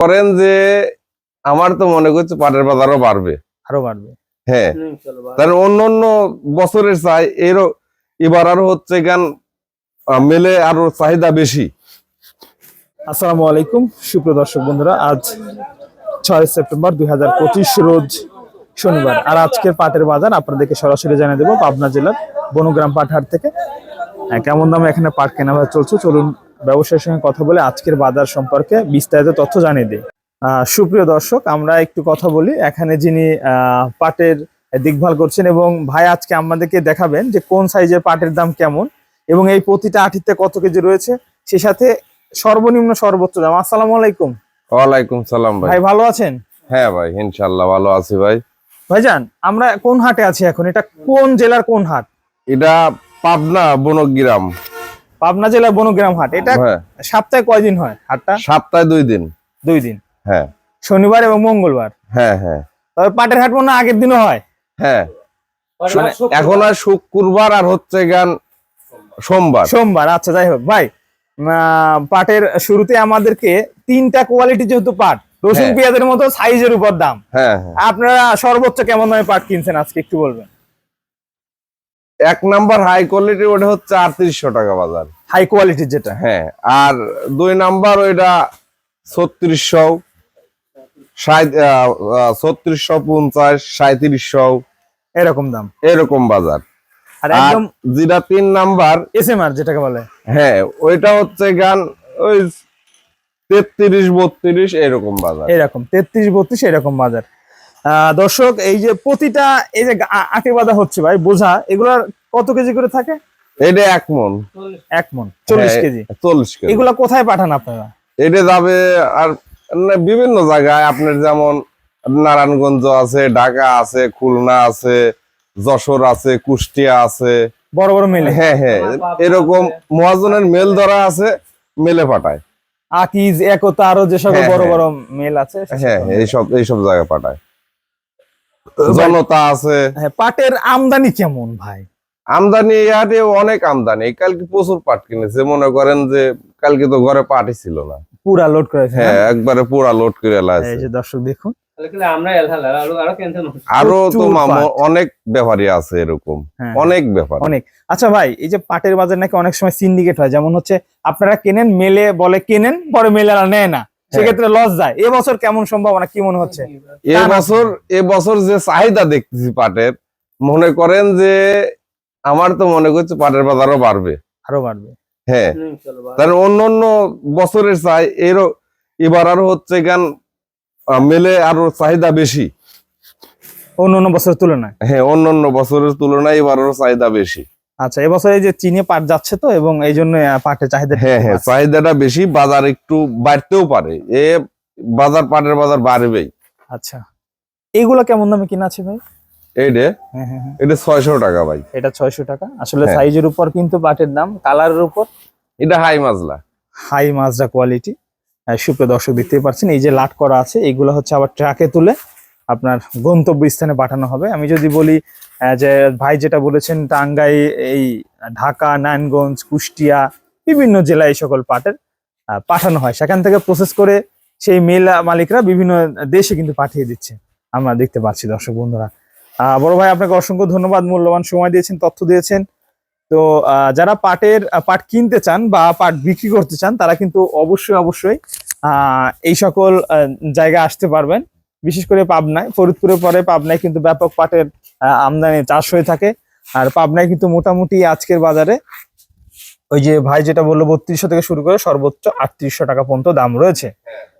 করেন যে আমার তো মনে করছে পাটের বাজারও বাড়বে, আরো বাড়বে। হ্যাঁ। তাহলে অন্য বছরের চাই এবার আরো হচ্ছে গান মেলে আরো চাহিদা বেশি। আসসালামু আলাইকুম সুপ্রিয় দর্শক বন্ধুরা, আজ 6 সেপ্টেম্বর 2025 রোজ শনিবার। আর আজকের পাটের বাজার আপনাদেরকে সরাসরি জানিয়ে দেবো পাবনা জেলার বনগ্রাম পাটহাট থেকে। কেমন দামে এখানে পাট কেনা বেচা চলছে, চলুন ব্যবসায়ীর সঙ্গে কথা বলে আজকের বাজার সম্পর্কে বিস্তারিত তথ্য জানিয়ে দিই। সুপ্রিয় দর্শক, আমরা একটু কথা বলি এখানে যিনি পাটের দেখভাল করছেন, এবং ভাই আজকে আমাদেরকে দেখাবেন যে কোন সাইজের পাটের দাম কেমন এবং এই প্রতিটা আটিতে কত কেজি রয়েছে, সে সাথে সর্বনিম্ন সর্বোচ্চ দাম। আসসালামু আলাইকুম। ওয়ালাইকুম সালাম ভাই। ভাই ভালো আছেন? হ্যাঁ ভাই, ইনশাআল্লাহ ভালো আছি ভাই। ভাইজান, আমরা কোন হাটে আছি এখন? এটা কোন জেলার কোন হাট? এটা পাবনা বনগ্রাম। পাবনা জেলার বনগ্রাম হাট। এটা সপ্তাহে কয়দিন হয় হাটটা? সপ্তাহে 2 দিন। 2 দিন, হ্যাঁ। শনিবার এবং মঙ্গলবার। হ্যাঁ হ্যাঁ। তবে পাটের হাট মনে আগের দিনও হয়? হ্যাঁ, এখন আর শুক্রবার আর হচ্ছে গান সোমবার। সোমবার, আচ্ছা যাই হোক ভাই, পাটের শুরুতে আমাদেরকে 3টা কোয়ালিটি, যেহেতু পাট রসুন পেঁয়াজের মতো সাইজের উপর দাম। হ্যাঁ, আপনারা সর্বোচ্চ কেমন দামে পাট কিনছেন আজকে একটু বলবেন? 1 নাম্বার হাই কোয়ালিটি ওটা হচ্ছে 3800 টাকা বাজার, হাই কোয়ালিটির যেটা। হ্যাঁ। আর 2 নাম্বার ওইটা 3600, 3650, 3700 এরকম দাম, এরকম বাজার। আর একদম যেটা 3 নাম্বার এসএমআর যেটাকে বলে, হ্যাঁ, ওইটা হচ্ছে গান ওই 33-32 এরকম বাজার। এরকম 33-32 এরকম বাজার। দর্শক, এই যে প্রতিটা এই যে আটি বাঁধা হচ্ছে ভাই বোঝা, এগুলার কত কেজি করে থাকে? এটা 1 মণ। 1 মণ 40 কেজি। 40 কেজি। এগুলা কোথায় পাঠান আপনারা? এটা যাবে আর বিভিন্ন জায়গায়, আপনার যেমন নারায়ণগঞ্জ আছে, ঢাকা আছে, খুলনা আছে, যশোর আছে, কুষ্টিয়া আছে, বড় বড় মেলে। হ্যাঁ হ্যাঁ, এরকম মহাজনের মেল ধরা আছে, মেলে পাঠায়। আকিজ, একতা, আরো যে সকল বড় বড় মেল আছে, হ্যাঁ, এইসব জায়গায় পাঠায়। জনতা আছে। হ্যাঁ, পাটের আমদানি কেমন ভাই? আমদানি ইয়াতে অনেক আমদানি। কালকে প্রচুর পাট কিনেছে, মনে করেন যে কালকে তো ঘরে পাটই ছিল না, পুরা লোড করেছে। হ্যাঁ, একবারে পুরা লোড করে লাইছে। এই যে দর্শক দেখুন, আরো তো অনেক ব্যাপারী আছে এরকম, অনেক ব্যাপার অনেক। আচ্ছা ভাই, এই যে পাটের বাজার নাকি অনেক সময় সিন্ডিকেট হয়, যেমন হচ্ছে আপনারা কেনেন, মেলে বলে কেনেন, পরে মেলেরা নেয় না, সেক্ষেত্রে লস যায়। এবছর কেমন সম্ভাবনা, কি মনে হচ্ছে? এবছর যে চাহিদা দেখতেছি পাটের, মনে করেন যে আমার তো মনে করছে পাটের বাজারও বাড়বে, আরো বাড়বে, হ্যাঁ। তাহলে অন্য বছরের চাই এবার আরো হচ্ছে গান মেলে আরো চাহিদা বেশি অন্য বছরের তুলনায়। হ্যাঁ, অন্য বছরের তুলনায় এবার আরো চাহিদা বেশি। আচ্ছা, এবছর এই যে চীনে পাট যাচ্ছে তো, এবং এই জন্য পাটের চাহিদা, হ্যাঁ হ্যাঁ, চাহিদাটা বেশি, বাজার একটু বাড়তেও পারে, পাটের বাজার বাড়বেই। আচ্ছা, এইগুলা কেমন দামে কিনা আছে ভাই? এটা 600 টাকা ভাই। এটা 600 টাকা। আসলে সাইজের উপর কিন্তু পাটের দাম, কালারের উপর। এটা হাই মাজলা কোয়ালিটি। সুপ্রিয় দর্শক দেখতে পাচ্ছেন, এই যে লাট করা আছে, এইগুলো হচ্ছে আবার ট্রাকে তুলে আপনার গন্তব্য স্থানে পাঠানো হবে। আমি যদি বলি যে ভাই যেটা বলেছেন, টাঙ্গাই, এই ঢাকা, নারায়ণগঞ্জ, কুষ্টিয়া, বিভিন্ন জেলায় এই সকল পাটের পাঠানো হয়, সেখান থেকে প্রসেস করে সেই মেল মালিকরা বিভিন্ন দেশে কিন্তু পাঠিয়ে দিচ্ছে, আমরা দেখতে পাচ্ছি দর্শক বন্ধুরা। বড় ভাই, আপনাকে অসংখ্য ধন্যবাদ, মূল্যবান সময় দিয়েছেন, তথ্য দিয়েছেন। তো যারা পাট কিনতে চান বা পাট বিক্রি করতে চান, তারা কিন্তু অবশ্যই এই সকল জায়গায় আসতে পারবেন। বিশেষ করে পাবনায়, ফরিদপুরের পরে পাবনায় কিন্তু ব্যাপক পাটের আমদানি চাষ হয়ে থাকে। আর পাবনায় কিন্তু মোটামুটি আজকের বাজারে ওই যে ভাই যেটা বললো 3200 থেকে শুরু করে সর্বোচ্চ 3800 টাকা পর্যন্ত দাম রয়েছে।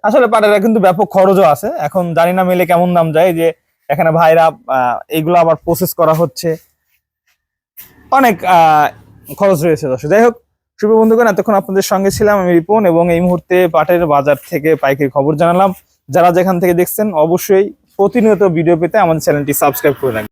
আসলে পাটের কিন্তু ব্যাপক খরচও আছে। এখন জানি না মেলে কেমন দাম যায়, যে এখানে ভাইরা এইগুলো আবার প্রসেস করা হচ্ছে, অনেক খরচ রয়েছে দর্শক। যাই হোক, শুভ বন্ধুগণ, এতক্ষণ আপনাদের সঙ্গে ছিলাম আমি রিপন, এবং এই মুহূর্তে পাটের বাজার থেকে পাইকারি খবর জানালাম। যারা যেখান থেকে দেখছেন, অবশ্যই প্রতিনিয়ত ভিডিও পেতে আমাদের চ্যানেলটি সাবস্ক্রাইব করে রাখবেন।